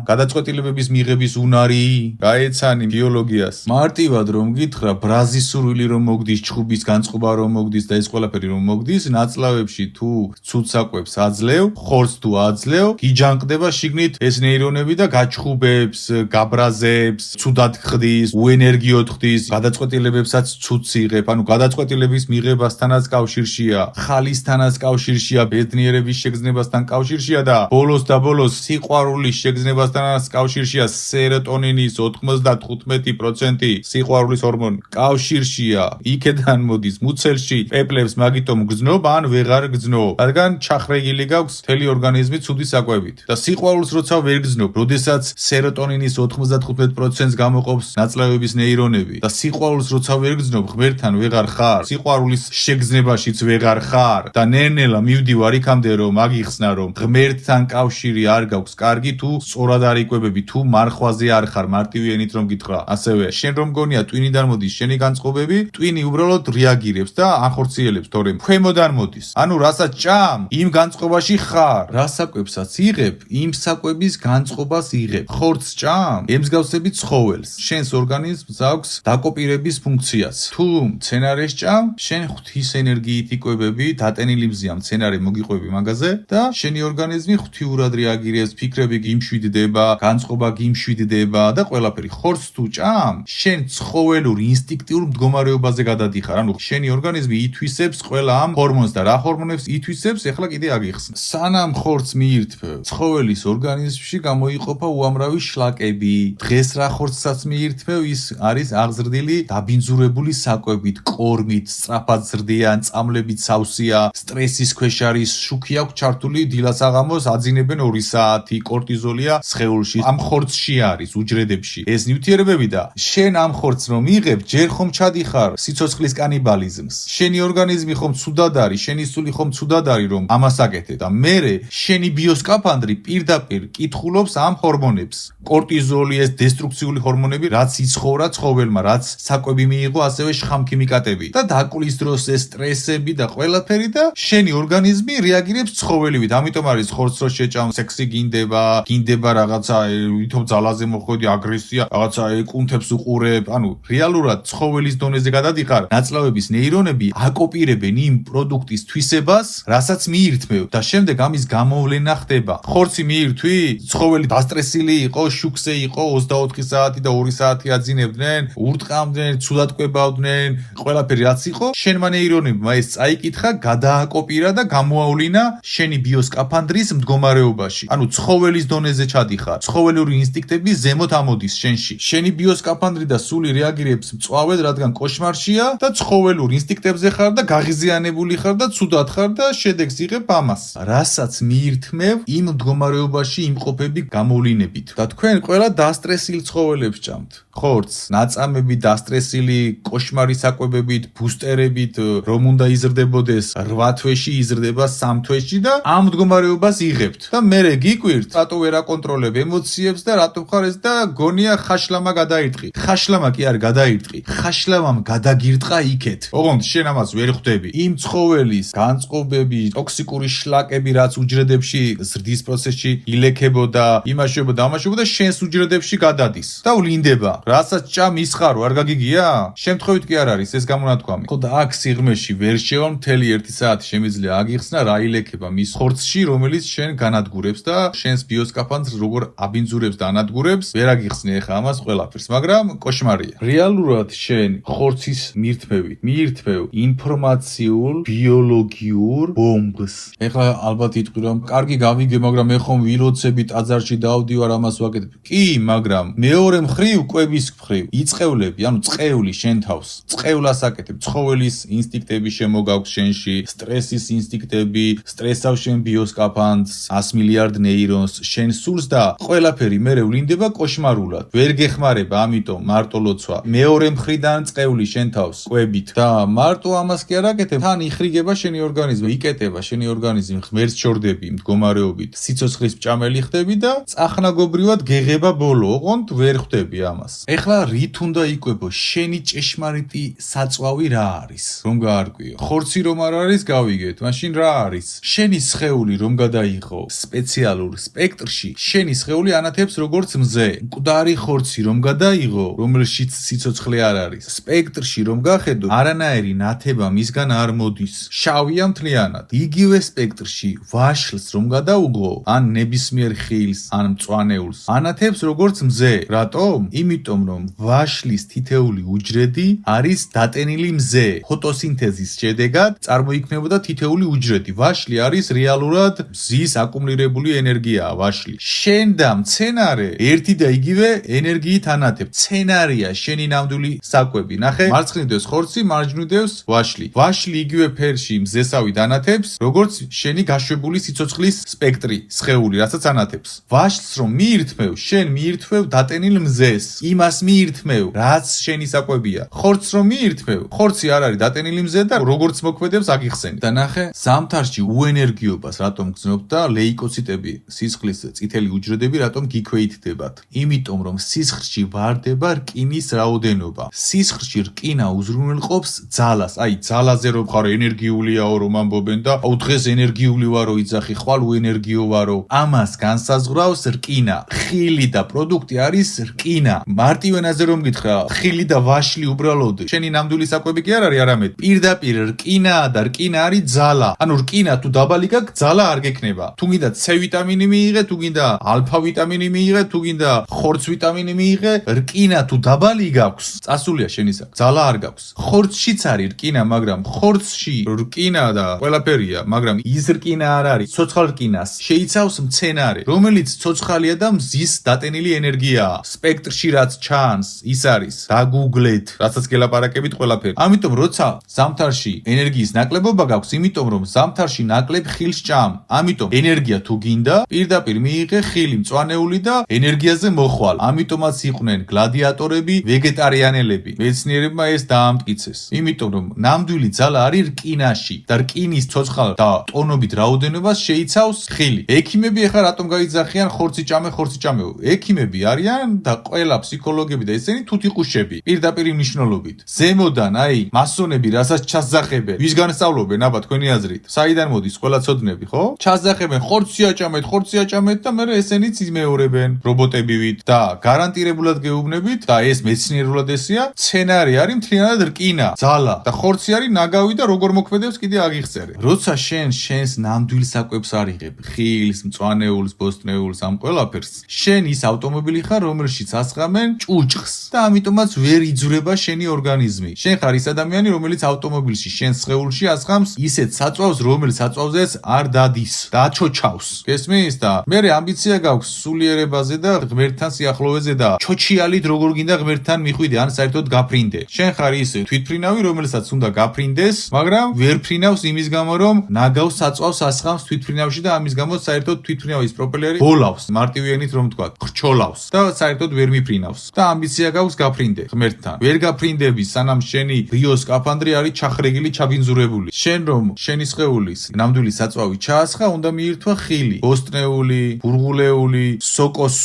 S1: გადაწყვეტილებების მიღების უნარი, გაეცანი ბიოლოგიას. მარტივად რომ გითხრა, ბრაზის სურვილი რომ მოგდის, ჩხუბის განწყობა რომ მოგდის და ეს ყველაფერი რომ მოგდის, ნაწლავებში თუ ცუცაკვებს აძლევ, ხორცს თუ აძლევ, გიჯანყდება შიგნით ეს ნეირონები და გაჩხუბებს, გაბრაზებს, ცუდად ხდის, უენერგიოდ ხდის, გადაწყვეტილებებსაც ცუდს იღებ, ანუ გადაწყვეტილების მიღებასთანაც კავშირშია, ხალისთანაც კავშირშია, ბედნიერების შეგრძნებასთან კავშირშია და ბოლოს სიყვარულის შეგრძნებასთანაც კავშირშია, სეროტონინის 95% სიყვარულის ჰორმონი კავშირშია. იქედან მოდის მუცელში პეპლებს მაგიტომ გძნობ ან ვეღარ გძნობ, რადგან ჩახრეგილი გაქვს მთელი ორგანიზმი ცუდი საკვებით. და სიყვარულს როცა ვერ გძნობ, როდესაც სეროტონინის 95%-ს გამოყოფს ნაწლავების ნეირონები და სიყვარულს როცა ვერ გძნობ, ღმერთთან ვეღარ ხარ, სიყვარულის შეგრძნებაშიც ვეღარ ხარ და ნელ-ნელა მივდივარ იქამდე რომ აგიხსნა რომ ღმერთთან კავშირი არ გაქვს კარგი, თუ სწორად არ იკვებები, თუ მარხვაზე არ ხარ, მარტივი ენით რომ გითხრა. ასევე შენ რომ გონია ტვინიდან მოდის შენი განწყობები, ტვინი უბრალოდ რეაგირებს და ახორციელებს, თორემ ქვემოდან მოდის. ანუ რასაც ჭამ, იმ განწყობაში ხარ. რა საკვებსაც იღებ, იმ საკვების განწყობას იღებ. ხორცს ჭამ, ემსგავსები ცხოველს. შენს ორგანიზმს აქვს დაკოპირების ფუნქციაც. თუ მცენარეს ჭამ, შენ ღვთის ენერგიით იკვებები, დატენილი მზია მცენარე მოგიყვები მაგაზე და შენი ორგანიზმი ღვთიურად რეაგირებს, ფიქრები გიმშვიდდება, განწყობა გიმშვიდდება და ყველაფერი. ხორცს თუ ჭამ, შენ ცხოველურ ინსტინქტიურ მდგომარეობაზე გადადიხარ. ანუ შენი ორგანიზმი ითვისებს ყველა ამ ჰორმონს და რა ჰორმონებს ითვისებს, ეხლა კიდე აგიხსნა. სანამ ხორცს მიირთმევ, ცხოველის ორგანიზმში გამოიყოფა უამრავი შლაკები. დღეს რა ხორცსაც მიირთმევ, ის არის აღზრდილი, დაბინძურებული საკვებით, კორმით, სწრაფად ზრდიან, წამლებით სავსეა, სტრესის ქვეშ არის, შუქი აქვს ჩართული, დილასაღამოს აძინებენ 2 საათი, კორტიზოლია სხეულში. ამ ხორცში არის უჯრედებში ეს ნივთიერებები და შენ ამ ხორცს რომ იღებ, ჯერ ხომ ჩადიხარ სიცოცხლის კანიბალიზმს. შენი ორგანიზმი ხომ ცუდად არის, შენი სული ხომ ცუდად არის რომ ამას აკეთე და მერე შენი ბიოსკაფანდრი პირდაპირ კითხულობს ამ ჰორმონებს. კორტიზოლი, ეს დესტრუქციული ჰორმონები, რაც იცხოვრა ცხოველმა, რაც საკვები მიიღო, ასევე შხამქიმიკატები და დაკლის დროს ეს სტრესები და ყველაფერი ყველაფერი და შენი ორგანიზმი რეაგირებს ცხოველივით. ამიტომ არის ხორცს რო შეჭამ, სექსი გინდება რაღაცა, ვითომ ძალაზე მოხვედი, აგრესია, რაღაცა ეკუნთებს უყურებ. ანუ რეალურად ცხოველის დონეზე გადადიხარ, ნაწლავების ნეირონები აკოპირებენ იმ პროდუქტის თვისებას, რასაც მიირთმევ და შემდეგ ამის გამოვლენა ხდება. ხორცი მიირთვი, ცხოველი დასტრესილი იყო, შუქზე იყო, 24 საათი და 2 საათი აძინებდნენ, ურტყამდნენ, ცუდად კვებავდნენ, ყველაფერი რაც იყო, შენმა ნეირონებმა ეს წაიკითხა, გადააკოპირა და გამოავლინა შენი ბიოსკაფანდრის მდგომარეობაში. ანუ ცხოველის დონეზე ჩადიხარ. ცხოველური ინსტინქტები ზემოთ ამოდის შენში. შენი ბიოსკაფანდრი და სული რეაგირებს მწვავედ, რადგან კოშმარშია და ცხოველურ ინსტინქტებზე ხარ და გაღიზიანებული ხარ და ცუდად ხარ და შედეგს იღებ ამას. რასაც მიირთმევ, იმ მდგომარეობაში იმყოფები გამოვლინებით. და თქვენ ყველა დასტრესილ ცხოველებს ჭამთ. ხორცს, ნაწამები დასტრესილი კოშმარის საკვებებით, ბუსტერებით, რომ უნდა იზრდებოდეს 8 თვეში, იზრდება 3 თვეში და ამ მდგომარეობას იღებთ. და მერე გიკვირთ, რატო ვერ აკონტროლებ ემოციებს და რატო ხარ ეს და გონია ხაშლამა გადაირტყი. ხაშლამა კი არ გადაირტყი. ხაშლამამ გადაგირტყა იქეთ. ოღონდ შენ ამას ვერ ხვდები. იმ ცხოველის განწყობები, ტოქსიკური შლაკები, რაც უჯრედებში ზრდის პროცესში ილექებოდა, იმაშებოდა, ამაშებოდა, შენს უჯრედებში გადადის და ვლინდება. რასაც ჭამ ისხარო, არ გაგიგია? შემთხვევით კი არ არის ეს გამონათქვამი. ხო და აქ სიღრმეში ვერ შევალ მთელი 1 საათი შემიძლია აგიხსნა რა ილექება მის ხორცში, რომელიც შენ განადგურებს და შენს ბიოსკაფანდს როგორ აბინძურებს და ანადგურებს, ვერ აგიხსნი ახლა ამას ყველაფერს, მაგრამ კოშმარია. რეალურად შენ ხორცის მირთმევით მიირთმევ ინფორმაციულ ბიოლოგიურ ბომბს. ახლა ალბათ იტყვი რომ კარგი გავიგე, მაგრამ მე ხომ ვილოცები ტაძარში დავდივარ ამას ვაკეთებ. კი, მაგრამ მეორე მხრივ კვების მხრივ იწყევლები, ანუ წყეული შენ თავს. წყევლას აკეთებ, ცხოველის ინსტინქტები შემოგაქვს შენში, სტრესის ინსტინქტები, სტრესავს შენ ბიოსკაფანდს, 100 მილიარდ ნეირონს, შენ სულს და ყველაფერი მერე ვლინდება კოშმარულად. ვერ გეხმარება, ამიტომ მარტო ლოცვა. მეორე მხრიდან წყეული შენ თავს კვებით და მარტო ამას კი არ აკეთებ, თან იხრიგება შენი ორგანიზმი, იკეტება შენი ორგანიზმი, ღმერთს ჩორდები მდგომარეობით, სიცოცხლის მჭამელი ხდები და წახნაგობრივად გეღება ბოლო, ოღონდ ვერ ხვდები ამას. ეხლა რით უნდა იკვებო? შენი ჭეშმარიტი საწვავი რა არის? რომ გაარკვიო. ხორცი რომ არ არის, გავიგეთ, მაშინ რა არის? შენი სხეული რომ გადაიღო სპეციალურ სპექტრში, შენი სხეული ანათებს როგორც მზე. მკვდარი ხორცი რომ გადაიღო, რომელშიც სიცოცხლე არ არის, სპექტრში რომ გახედო, არანაირი ნათება მისგან არ მოდის. შავია მთლიანად. იგივე სპექტრში ვაშლს რომ გადაუღო, ან ნებისმიერ ხილს, ან მწვანეულს, ანათებს როგორც მზე. რატომ? იმიტომ რომ ვაშლის თითეული უჯრედი არის დატენილი მზე. ფოტოსინთეზის შედეგად წარმოიქმნებოდა თითეული უჯრედი. ვაშლი არის რეალურად მზის აკუმულირებული ენერგიაა ვაშლი. შენ და მცენარე ერთი და იგივე ენერგიით ანათებ. მცენარეა შენი ნამდვილი საკვები. ნახე, მარცხნივ ხორცი, მარჯვნივ ვაშლი. ვაშლი იგივე ფერში მზესავით ანათებს, როგორც შენი გაშვებული სიცოცხლის სპექტრი, სხეული, რასაც ანათებს. ვაშლს რომ მიირთმევ, შენ მიირთმევ დატენილ მზეს. იმას მიირთმევ, რაც შენი საკვებია. ხორცს რომ მიირთმევ, ხორცი არ არის დატენილი მზე და როგორც მოქმედებს აგიხსენი. და ნახე, ზამთარში უენერგიობას რატომ გრძნობთ და ლეიკოციტები, სისხლის წითელი უჯრედები რატომ გიქვეითდებათ? იმიტომ რომ სისხლში ვარდება რკინის რაოდენობა. სისხლში რკინა უზრუნველყოფს ძალას. აი, ძალაზე რომ ხარ ენერგიულიაო რომ ამბობენ და აუ დღეს ენერგიული ვარო იძახი, ხვალ უენერგიო ვარო. ამას განსაზღვრავს რკინა. ხილი და პროდუქტი არის რკინა. მარტივ ენაზე რომ გითხრა, ხილი და ვაშლი უბრალოდ შენი ნამდვილი საკვები კი არ არის, არამედ პირდაპირ რკინაა და რკინა არის ძალა. ანუ რკინა თუ დაბალი გაქვს, ძალა არ გექნება. თუ გინდა C ვიტამინი მიიღე, თუ გინდა ალფა ვიტამინი მიიღე, თუ გინდა ხორც ვიტამინი მიიღე, რკინა თუ დაბალი გაქვს, წასულია შენი საკვები. ძალა არ გაქვს. ხორცშიც არის რკინა, მაგრამ ხორცში რკინა და ყველაფერია, მაგრამ ის რკინა არ არის. ცოცხალ რკინას შეიცავს მცენარე, რომელიც ცოცხალია და მზის დატენილი ენერგიაა. სპექტრში რაც ჩანს, ის არის. დაგუგლეთ, რასაც გელაპარაკებით ყველაფერი. ამიტომ როცა ზამთარში ენერგიის ნაკლებობა გაქვს, იმიტომ რომ ზამთარში ნაკლებ ხილს ჭამ. ამიტომ ენერგია თუ გინდა, პირდაპირ მიიღე ხილი მწვანეული და ენერგიაზე მოხვალ. ამიტომაც იყვნენ გლადიატორები, ვეგეტარიანელები. მეცნიერებმა ეს დაამტკიცეს. იმიტომ რომ ნამდვილი ძალა არის რკინაში და რკინის ცოცხალ და ტონობით რაოდენობას შეიცავს ხილი. ექიმები ახლა რატომ გაიძახიან ხორცი ჭამე, ხორცი ჭამეო? ექიმები არიან და ყველა ფსიქოლოგები და ესენი თუთიყუშები პირდაპირ მნიშვნელობით. ზემოდან აი მასონები რასაც ჩასძახებენ, ვისგან სწავლობენ აბა თქვენი აზრით? საიდან მოდის ყველა ცოდნები, ხო? ჩასძახებენ ხორცი აჭამეთ და მე ესენიც იმეორებენ რობოტებივით და გარანტირებულად გეუბნებით და ეს მეცნიერულად ესია, სცენარი არის მთლიანად რკინა, ძალა და ხორცი არის ნაგავი და როგორ მოქმედებს კიდე აღიხსერე. როცა შენს ნამდვილ საკვებს არიღებ, ხილს, მწვანეულს, ბოსტნეულს, ამ ყველაფერს, შენ ის ავტომობილი ხარ, რომელშიც ასხამენ ჭუჭხს და ამიტომაც ვერ იძვრება შენი ორგანიზმი. შენ ხარ ის ადამიანი, რომელიც ავტომობილში შენ სხეულში ასხამს ისეთ საწვავს, რომელიც საწვავზეც არ დადის და აჩოჩავს. გესმის და მე ამბიცია გაქვს სულიერებაზე და ღმერთთან სიახლოვეზე და ჩოჩიალით როგორ გინდა ღმერთთან მიხვიდე, ან საერთოდ გაფრინდე. შენ ხარ ის თვითფრინავი, რომელსაც უნდა გაფრინდეს, მაგრამ ვერ ფრინავს იმის გამო, რომ ნაგავს საწვავს ასხამს თვითფრინავში და ამის გამო საერთოდ თვითფრინავის პროპელერი ბოლავს, მარტივიანით რომ თქვა, ხრჩოლავს და საერთოდ ვერ მიფრინავს. და ამბიცია გაქვს გაფრინდე ღმერთთან. ვერ გაფრინდები, სანამ შენი რიოს სკაფანდრი არის ჩახრეგილი, ჩაბინძურებული. შენ რომ შენი სხეულის ნამდვილი საწვავი ჩაასხა, უნდა მიირთვა ხილი, ბოსტნეული, ბურღულეული, სოკოს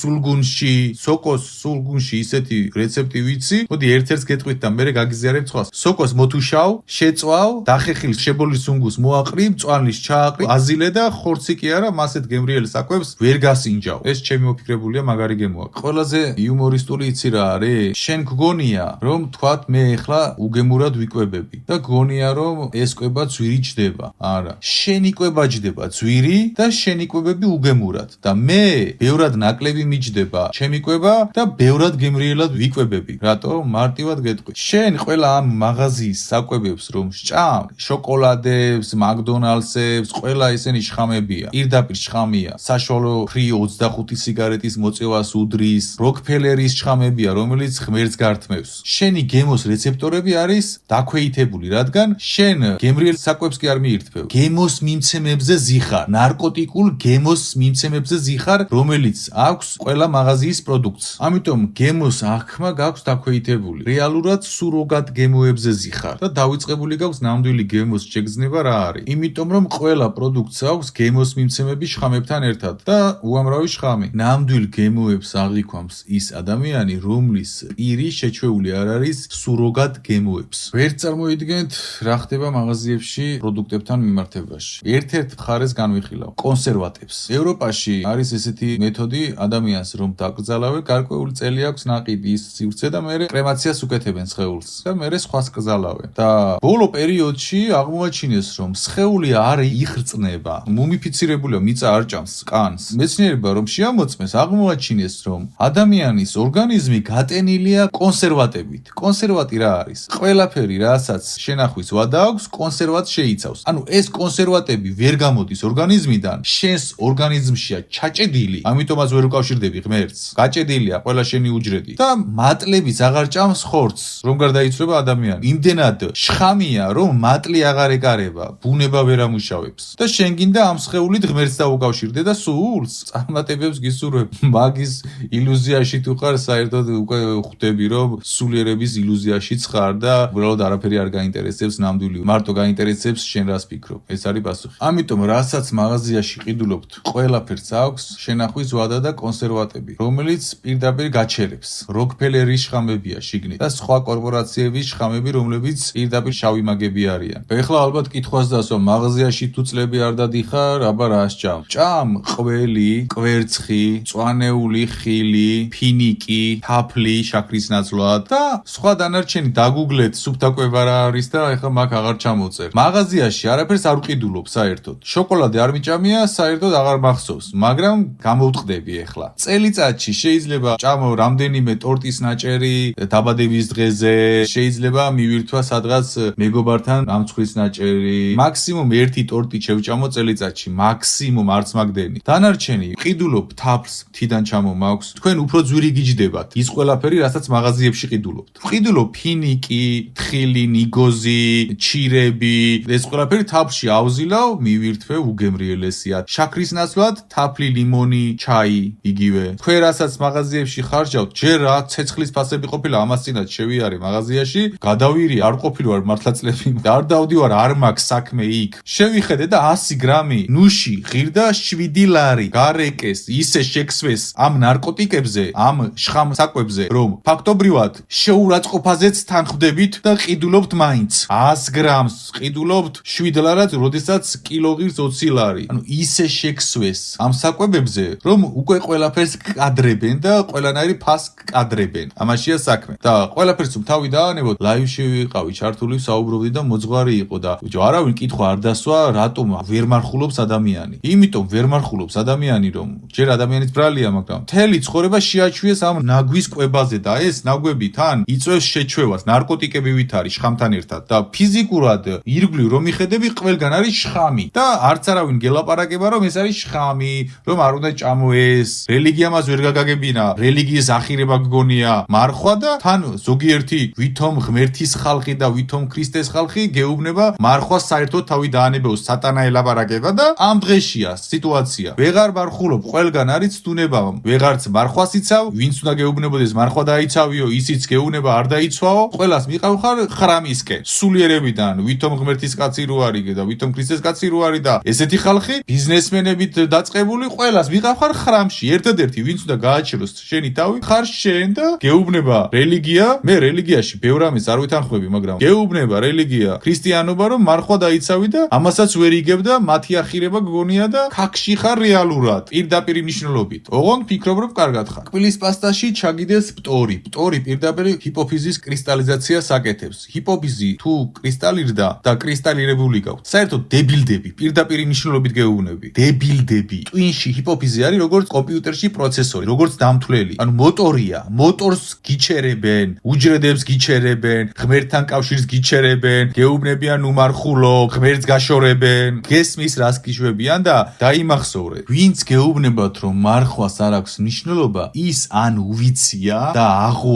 S1: სულგუნში ისეთი რეცეპტი ვიცი. მოდი ერთ-ერთს გეტყვით და მერე გაგიზიარებ სხვას. სოკოს მოთუშავ, შეწვავ, დახეხილს შებოლის უნგუს მოაყრი, მწვანლის ჩააყრი, აზილე და ხორცი კი არა, მასეთ გემრიელ საკვებს ვერ გასინჯავ. ეს ჩემი მოფიქრებულია, მაგარი გემოა. ყველაზე იუმორისტული იცი რა არის? შენ გგონია, რომ თქვათ მე ეხლა უგემურად ვიკვებები და გგონია, რომ ეს კვება ძვირი ჯდება. არა. შენ იკვება ჯდება ძვირი და შენ იკვებები უგემურად და მე ბევრად ნაკლები მიჯდება ჩემი კვება და ბევრად გემრიელად ვიკვებები. რატო? მარტივად გეტყვი. შენ ყველა ამ მაღაზიის საკვებებს რომ სჭამ, შოკოლადებს, მაკდონალდსებს, ყველა ესენი შხამებია. პირდაპირ შხამია. საშუალო ფრი 25 სიგარეტის მოწევას უდრის, როკფელერის შხამებია, რომელიც ღმერთს გართმევს. შენი გემოს რეცეპტორები არის დაქვეითებული, რადგან შენ გემრიელ საკვებს კი არ მიირთმევ. გემოს მიმცემებზე ზიხარ, ნარკოტიკულ გემოს მიმცემებზე ზიხარ, რომელიც აქვს ყველა მაღაზიის პროდუქტს. ამიტომ გემოს აღქმა გაქვს დაქვეითებული. რეალურად სუროგატ გემოებზე ზიხარ და დავიწყებული გაქვს ნამდვილი გემოს შეგრძნება რა არის. იმიტომ რომ ყველა პროდუქტს აქვს გემოს მიმცემები შხამებთან ერთად და უამრავი შხამი. ნამდვილ გემოებს აღიქვამს ის ადამიანი, რომლის პირი შეჩვეული არ არის სუროგატ გემოებს. ვერ წარმოიდგენთ რა ხდება მაღაზიებში პროდუქტებთან მიმართებაში. ერთ-ერთ მხარეს განვიხილავ კონსერვატებს. ევროპაში არის ესეთი მეთოდი ადამიანს რომ დაკრძალავენ, გარკვეული წელი აქვს ნაყიდი ის სივრცე და მერე კრემაციას უკეთებენ სხეულს და მერე სხვას კრძალავენ. და ბოლო პერიოდში აღმოაჩინეს რომ სხეული არ იხრწნება, მუმიფიცირებულია, მიწა არ ჭამს კანს. მეცნიერება რომ შეამოწმეს, აღმოაჩინეს რომ ადამიანის ორგანიზმი გატენილია კონსერვატებით. კონსერვატი რა არის? ყველაფერი რასაც შენახვის ვადა აქვს, კონსერვატს შეიცავს. ანუ ეს კონსერვატები ვერ გამოდის ორგანიზმიდან, შენს ორგანიზმშია ჩაჭედილი, ამიტომაც ვერ უკავშირდები ღმერთს. გაჭედილია ყველა შენი უჯრედი და მატლებიც აღარ ჭამს ხორცს, რომ გარდაიცვლება ადამიანი. იმდენად შხამია, რომ მატლი აღარ ეკარება, ბუნება ვერ ამუშავებს. და შენ გინდა ამ სხეულით ღმერთს დაუკავშირდე და სულს წარმატებებს გისურვებ. მაგის ილუზიაში თუ ხარ, საერთოდ უკვე ხვდები, რომ სულიერების ილუზიაშიც ხარ და უბრალოდ არაფერი არ გაინტერესებს ნამდვილი. მარტო გაინტერესებს შენ რას ფიქრობ. ეს არის პასუხი. ამიტომ რასაც მაღაზიაში ყიდულობთ, ყველაფერს აქვს შენახვის ვადა და კონსერვატები, რომელიც პირდაპირ გაჩერებს. როკფელერის შხამებია შიგნით და სხვა კორპორაციების შხამები, რომლებიც პირდაპირ შავი მაგები არიან. ეხლა ალბათ კითხვას დასვა, მაღაზიაში თუ წლები არ დადიხარ, აბა რა სჭამ? ჭამ ყველი, კვერცხი, მწვანეული ხილი, ფინიკი, თაფლი, შაქრის ნაცვლად და სხვა დანარჩენი დაგუგლეთ სუფთა კვება რა არის და ეხლა მაგ აღარ ჩამოწერ. მაღაზიაში არაფერს არ ვყიდულობ საერთოდ. შოკოლადე არ მიჭამია, საერთოდ აღარ მახსოვს, მაგრამ გამოვტყდები ეხლა. წელიწადში შეიძლება ჭამო რამდენიმე ტორტის ნაჭერი დაბადების დღეზე, შეიძლება მივირთვა სადღაც მეგობართან ამცხვრის ნაჭერი. მაქსიმუმ ერთი ტორტი შევჭამო წელიწადში, მაქსიმუმ არც მაგდენი. დანარჩენი ყიდულობ თაფლს, თიდან ჩამომაქვს. თქვენ უფრო ძვირი გიჯდებათ. ის ყველაფერი, რასაც მაღაზიებში ყიდულობთ. ყიდულობ ფინიკი, თხილი, ნიგოზი, ჩირები, ეს ყველაფერი თაფლში ავზილავ, მივირთვე უგემრიელესია. შაქრის ნაცვლად თაფლი, ლიმონი, ჩაი, იგივე. თქვენ რასაც მაღაზიებში ხარჯავთ, ჯერ რა ცეცხლის ფასები ყოფილა, ამას წინათ შევიარე მაღაზიაში, გადავირი, არ ყოფილი ვარ მართლა წლები და არ დავდივარ, არ მაქვს საქმე იქ. შევიხედე და 100 გრამი ნუში ღირდა 7 ლარი. გარეკეს, ისე შექსვეს ამ ნარკოტიკებზე, ამ შხამ ამ საკვებზე, რომ ფაქტობრივად შეურაცხყოფაზეც თან ხვდებით და ყიდულობთ მაინც 100 გრამს ყიდულობთ 7 ლარად, როდესაც კილოღირს 20 ლარი. ანუ ისე შექსვეს ამ საკვებებზე, რომ უკვე ყველაფერს კადრებენ და ყველანაირი ფასს კადრებენ. ამაშია საქმე. და ყველაფერს თავი დაანებოთ, ლაივში ვიყავი, ჩართული საუბრობდი და მოძღვარი იყო და ბიჭო, არავინ კითხვა არ დასვა, რატომ ვერ მარხულობს ადამიანი. იმიტომ ვერ მარხულობს ადამიანი, რომ ჯერ ადამიანის ბრალია, მაგრამ მთელი ცხოვრება შეაჩვიეს ამ ნაგვის კვებაზე და ეს ნაგვები თან იწვევს შეჩვევას, ნარკოტიკები ვით არის შხამთან ერთად და ფიზიკურად ირგვლივ რომ მიხედები, ყველგან არის შხამი და არც არავინ გელაპარაკება, რომ ეს არის შხამი, რომ არ უნდა ჭამოეს, რელიგია მას ვერ გაგაგებინა, რელიგიის ახირება გგონია მარხვა და თან ზოგიერთი ვითომ ღმერთის ხალხი და ვითომ ქრისტეს ხალხი გეუბნება მარხვას საერთოდ თავი დაანებეოს, სატანა ელაპარაკება და ამ დღეშია სიტუაცია. ვეღარ მარხულობ, ყველგან არის ცდუნება, ვეღარც მარხვას იცავ, ვინც უნდა გეუბნებოდეს მარხვა დაიცავიო, ისიც გეუბნება არ დაიცვაო, ყველას მიყავხარ ხრამისკენ. სულიერებიდან, ვითომ ღმერთის კაცი რო არის და ვითომ ქრისტეს კაცი რო არის და ესეთი ხალხი ბიზნესმენებით დაწყებული, ყველას მიყავხარ ხრამში. ერთადერთი ვინც უნდა გააჩეროს შენი თავი, ხარ შენ და გეუბნება რელიგია, მე რელიგიაში ბევრ ამის არ ვითანხმები, მაგრამ გეუბნება რელიგია, ქრისტიანობა, რომ მარხვა დაიცავი და ამასაც ვერ იგებ და მათი ახირება გგონია და ქაქში ხარ რეალურად, პირდაპირ ნიშნულობით. ოღონდ ფიქრობ, რომ კარგად ხარ. კბილის პასტაში ჩაგიდეს პტორი. პტორი პირდაპირ ჰიპოფიზის კრისტალიზაციას აკეთებს. ჰიპოფიზი თუ კრისტალირდა და კრისტალირებული გაქვთ, საერთოდ დებილდები, პირდაპირ ნიშნულობით გეუბნები. დებილდები. ტვინში ჰიპოფიზი არის როგორც კომპიუტერში პროცესორი, როგორც დამთვლელი. ანუ მოტორია, მოტორს გიჩერებენ, უჯრედებს გიჩერებენ, ღმერთთან კავშირს გიჩერებენ, გეუბნებიან უმარხულო, ღმერთს გაშორებენ, გესმის რას გიშვებიან და დაიმახსოვრე. ვინც გეუბნებათ, რომ მარხვას არ აქვს მნიშვნელობა, ის ან უვიცია და აღუ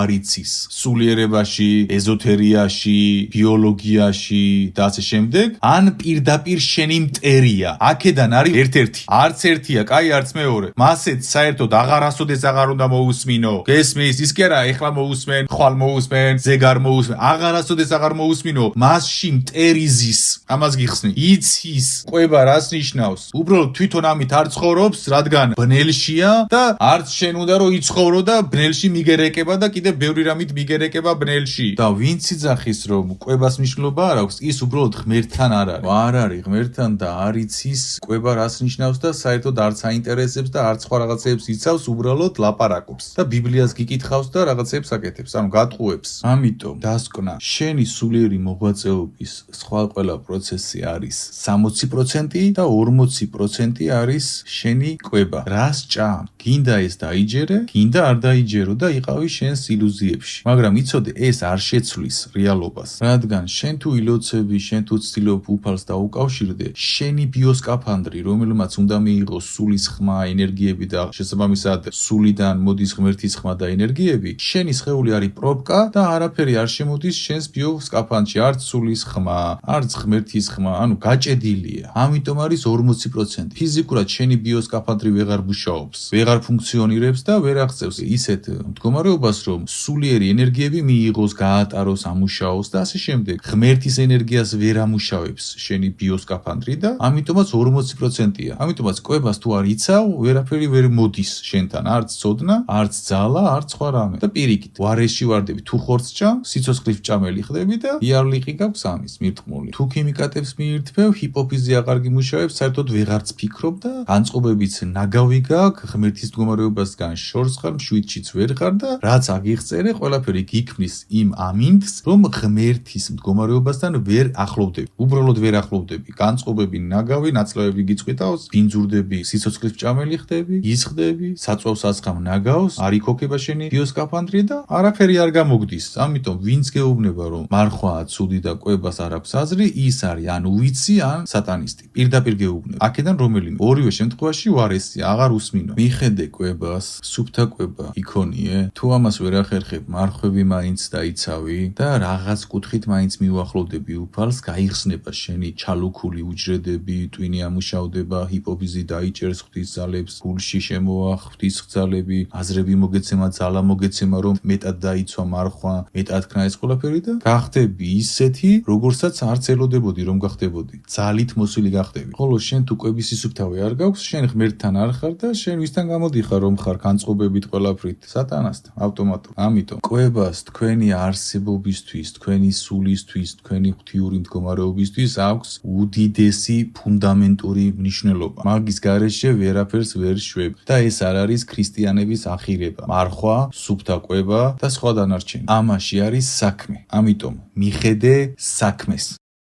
S1: არ იცის სულიერებაში, ეზოთერიაში, ბიოლოგიაში და ასე შემდეგ, ან პირდაპირ შენი მტერია. აქედან არის ერთ-ერთი. არც ერთია, კაი არც მეორე. მასეც საერთოდ აღარასოდეს აღარ უნდა მოусმინო. გესმის, ის კი არა, ეხლა მოусმენ, ხვალ მოусმენ, ზეგარ მოусმენ, აღარასოდეს აღარ მოусმინო. მასში მტერიზის, ამას გიხსნი. იცის, ყვება რას ნიშნავს. უბრალოდ თვითონ ამით არ ცხოვრობს, რადგან ბნელშია და არც შენ უნდა რომ იცხოვრო და ბნელში მიგერეკება და კიდე ბევრი რამით მიგერეკება ბნელში. და ვინც იძახის, რომ ყვებას მნიშვნელობა არ აქვს, ის უბრალოდ ღმერთთან არ არის. არ არის ღმერთთან და არ იცის ყვება რას ნიშნავს და საერთოდ არც აინტერესებს და არც სხვა რაღაცებს იცავს, უბრალოდ ლაპარაკობს და ბიბლიას გიკითხავს და რაღაცებს აკეთებს, ანუ გატყუებს. ამიტომ დასკვნა, შენი სულიერი მოღვაწეობის სხვა ყველა პროცესი არის 60% და 40% არის შენი ყვება. რას ჭამ? გინდა ეს დაიჯერე, გინდა არ დაიჯერო და იყავი შენს ილუზიებში. მაგრამ იცოდე, ეს არ შეცვლის რეალობას. რადგან შენ თუ ილოცები, შენ თუ ცდილობ უფალს დაუკავშირდე, შენი ბიოსკაფანდრი, რომელმაც უნდა მიიღოს სულის ხმა, ენერგიები და შესაბამისად სულიდან მოდის ღმერთის ხმა და ენერგიები, შენი სხეული არის პრობკა და არაფერი არ შემოდის შენს ბიოსკაფანდრში, არც სულის ხმა, არც ღმერთის ხმა, ანუ გაჭედილია. ამიტომ არის 40%. ფიზიკურად შენი ბიოსკაფანდრი ვეღარ მუშაობს, ვეღარ ფუნქციონირებს და ვერ აღწევს ისეთ მდგომარეობას, რომ სულიერი ენერგიები მიიღოს, გაატაროს, ამუშაოს და ასე შემდეგ. ღმერთის ენერგიას ვერ ამუშავებს შენი ბიოსკაფანდრი და ამიტომაც 40%-ია. ამიტომაც კვებას თუ არ იცავ, ვერაფერი ვერ მოდის შენთან, არც ცოდნა, არც ძალა, არც სხვა რამე. და პირიქით, ვარესში ვარდები, თუ ხორცს ჭამ, სიცოცხლის ჭამელი ხდები და იარლიყი გაქვს ამის მირტმული. თუ ქიმიკატებს მიირთმევ, ჰიპოფიზი აღარ გიმუშავებს, საერთოდ ვეღარც ფიქრობ და განწყობებიც ნაგავი გაქვს, ღმერთის მდგომარეობასგან შორს ხარ, მშვიდშიც ვერ ხარ და რაც აგიღწერე, ყველაფერი გიქმნის იმ ამინდს, რომ ღმერთის მდგომარეობასთან ვერ ახლოვდები. უბრალოდ ვერ ახლოვდები. განწყობები ნაგავი, ნაცლავები გიწყვიტავს, ბინძურდები, სიცოცხლის ჭამელი ხდები, ისხდები, საწვავს ასხამ ნაგავს, არ იქოქება შენი ბიოსკაფანდრი და არაფერი არ გამოგდის. ამიტომ ვინც გეუბნება, რომ მარხვაა ცუდი და კვებას არ აქვს აზრი, ის არის ან უიცი, ან სატანისტი. პირდაპირ გეუბნება. აქედან რომელიმე ორივე შემთხვევაში უარესია, აღარ უსმინო. მიხედე კვებას, სუფთა კვება იქონიე, თუ ამას ვერ ახერხებ, მარხვები მაინც დაიცავი და რაღაც კუთხით მაინც მიუახლოვდები უფალს, გაიხსნება შენი ჩალუქული უჯრედები, ტვინი ამუშავდება, ჰიპოფიზი დაიჭერს ღვთის ძალებს, გულში შემოვა ღვთის ძალები, აზრები მოგეცემა, ძალა მოგეცემა, რომ მეტად დაიცვა მარხვა, მეტად ქნა ეს ყველაფერი და გახდები ისეთი, როგორცაც არც ელოდებოდი, რომ გახდებოდი. ძალით მოსული გახდები. ხოლო შენ თუ კვების სისუფთავე არ გაქვს, შენ ღმერთთან არ ხარ და შენ ვისთან გამოდიხარ, რომ ხარ განწყობებით ყველაფრით სატანასთან ავტომატურად. ამიტომ კვებას თქვენი არსებობისთვის, თქვენი სულისთვის, თქვენი ღვთიური მდგომარეობისთვის აქვს უდიდესი ფუნდამენტური მნიშვნელობა. მაგის გარეშე ვერაფერს ვერ შვებ და ეს არ არის ქრისტიანების ახირება, მარხვა, სუფთა კვება და სხვა დანარჩენი. ამაში არის საქმე. ამიტომ მიხედე საქმეს.